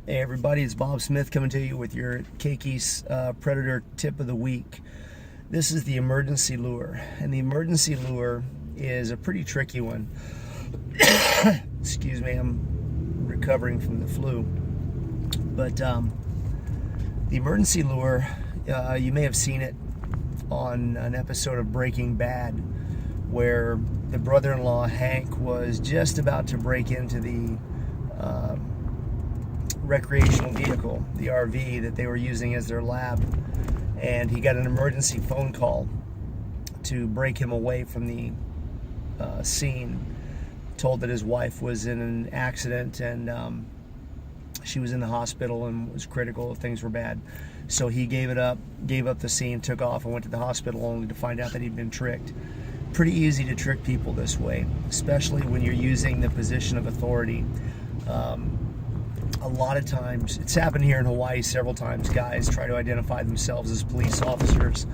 Hey everybody, it's Bob Smith coming to you with your Keikis Predator Tip of the Week. This is the emergency lure, and the emergency lure is a pretty tricky one. Excuse me, I'm recovering from the flu. But the emergency lure, you may have seen it on an episode of Breaking Bad, where the brother-in-law Hank was just about to break into the recreational vehicle, the RV that they were using as their lab, and he got an emergency phone call to break him away from the scene. Told that his wife was in an accident and she was in the hospital and was critical, things were bad. So he gave up the scene, took off and went to the hospital, only to find out that he'd been tricked. Pretty easy to trick people this way, especially when you're using the position of authority. A lot of times, it's happened here in Hawaii several times, guys try to identify themselves as police officers.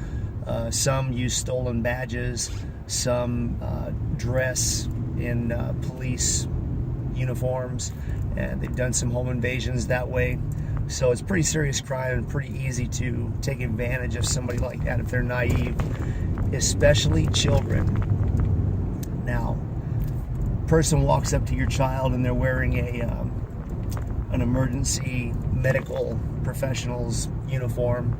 Some use stolen badges, some dress in police uniforms, and they've done some home invasions that way. So it's pretty serious crime and pretty easy to take advantage of somebody like that if they're naive, especially children. Now, a person walks up to your child and they're wearing an emergency medical professional's uniform,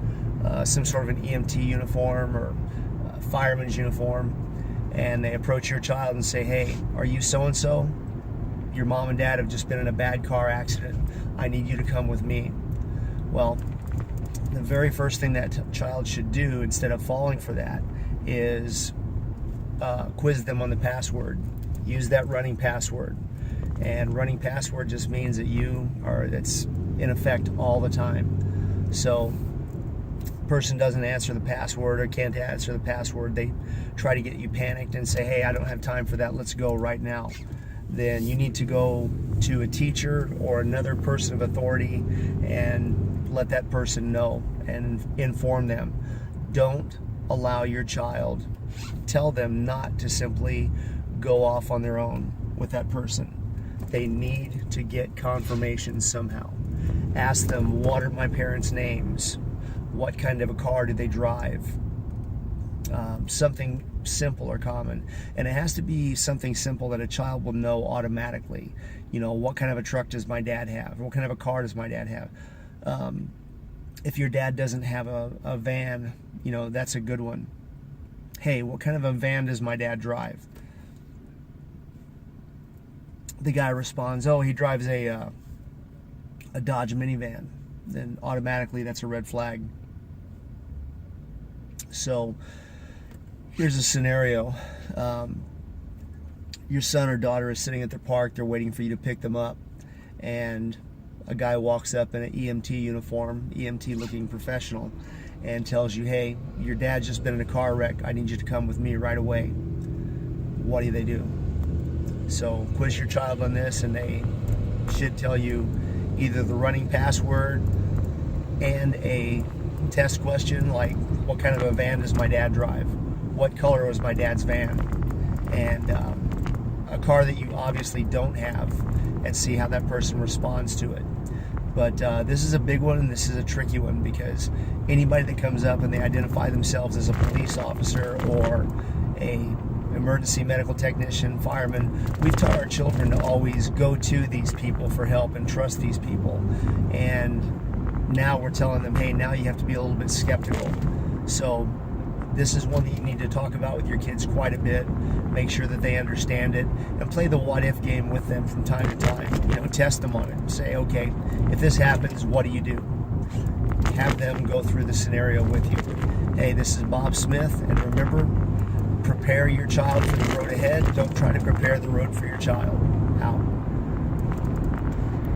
some sort of an EMT uniform or a fireman's uniform, and they approach your child and say, "Hey, are you so-and-so? Your mom and dad have just been in a bad car accident. I need you to come with me." Well, the very first thing that child should do, instead of falling for that, is quiz them on the password. Use that running password. And running password just means that that's in effect all the time. So person doesn't answer the password or can't answer the password, they try to get you panicked and say, "Hey, I don't have time for that, let's go right now." Then you need to go to a teacher or another person of authority and let that person know and inform them. Don't allow your child, tell them not to simply go off on their own with that person. They need to get confirmation somehow. Ask them, what are my parents' names? What kind of a car do they drive? Something simple or common. And it has to be something simple that a child will know automatically. You know, what kind of a truck does my dad have? What kind of a car does my dad have? If your dad doesn't have a van, you know, that's a good one. Hey, what kind of a van does my dad drive? The guy responds, "Oh, he drives a Dodge minivan." Then automatically that's a red flag. So here's a scenario. Your son or daughter is sitting at the park, they're waiting for you to pick them up, and a guy walks up in an EMT uniform, EMT looking professional, and tells you, "Hey, your dad's just been in a car wreck, I need you to come with me right away." What do they do? So quiz your child on this, and they should tell you either the running password and a test question like, what kind of a van does my dad drive? What color was my dad's van? And a car that you obviously don't have, and see how that person responds to it. But this is a big one, and this is a tricky one, because anybody that comes up and they identify themselves as a police officer or a emergency medical technician, fireman, we've taught our children to always go to these people for help and trust these people. And now we're telling them, hey, now you have to be a little bit skeptical. So this is one that you need to talk about with your kids quite a bit. Make sure that they understand it, and play the what if game with them from time to time. You know, test them on it. Say, okay, if this happens, what do you do? Have them go through the scenario with you. Hey, this is Bob Smith, and remember, prepare your child for the road ahead. Don't try to prepare the road for your child. Out.